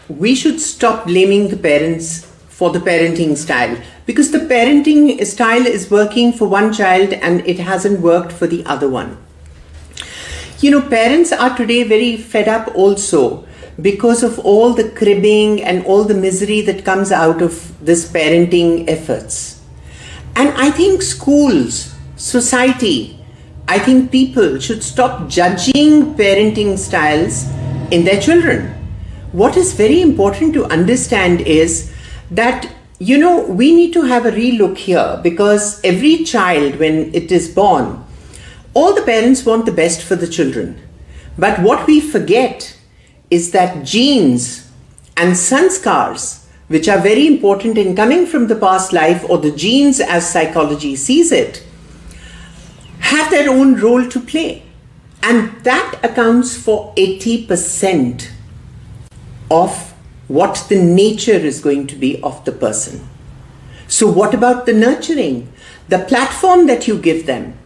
we should stop blaming the parents for the parenting style, because the parenting style is working for one child and it hasn't worked for the other one. Parents are today very fed up also because of all the cribbing and all the misery that comes out of this parenting efforts. And I think schools, society, I think people should stop judging parenting styles in their children. What is very important to understand is that, we need to have a relook here, because every child, when it is born, all the parents want the best for the children. But what we forget is that genes and sanskars, which are very important in coming from the past life, or the genes as psychology sees it, have their own role to play. And that accounts for 80% of what the nature is going to be of the person. So what about the nurturing? The platform that you give them,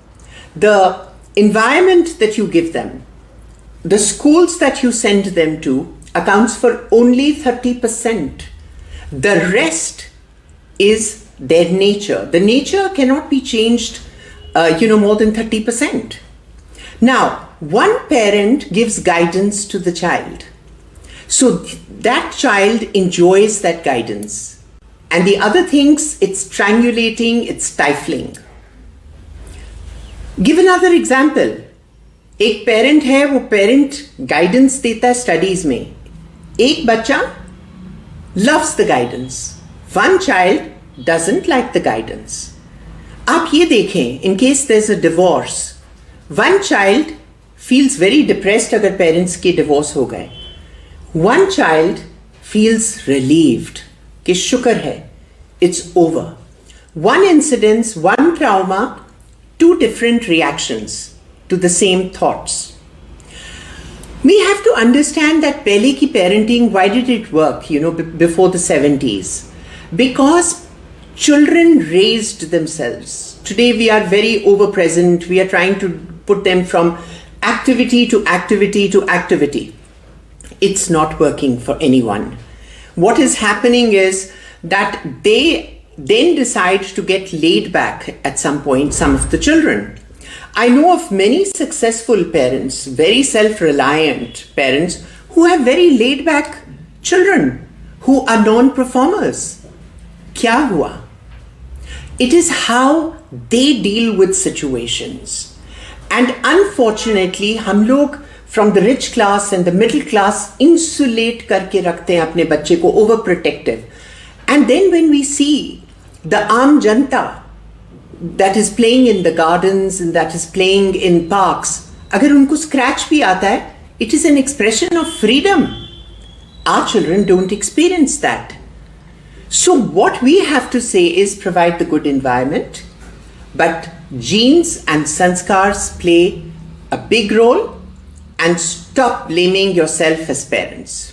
the environment that you give them, the schools that you send them to accounts for only 30%. The rest is their nature. The nature cannot be changed, more than 30%. Now, one parent gives guidance to the child. So that child enjoys that guidance. And the other thinks it's strangulating, it's stifling. Give another example. एक parent है, वो parent guidance देता है studies में. एक बच्चा loves the guidance. One child doesn't like the guidance. आप ये देखें, in case there's a divorce, one child feels very depressed अगर पेरेंट्स के डिवोर्स हो गए. One child feels relieved कि शुक्र है, it's over. One incidence, one trauma, two different reactions to the same thoughts. We have to understand that pehle ki parenting, why did it work, before the 70s? Because children raised themselves. Today we are very over-present. We are trying to put them from activity to activity to activity. It's not working for anyone. What is happening is that they then decide to get laid back at some point, some of the children. I know of many successful parents, very self-reliant parents, who have very laid-back children who are non-performers. Kya hua? It is how they deal with situations. And unfortunately, हम लोग from the rich class and the middle class insulate करके रखते हैं अपने बच्चे को, overprotective. And then when we see the aam janta that is playing in the gardens and that is playing in parks, अगर उनको scratch भी आता है, it is an expression of freedom. Our children don't experience that. So what we have to say is provide the good environment, but genes and sanskars play a big role, and stop blaming yourself as parents.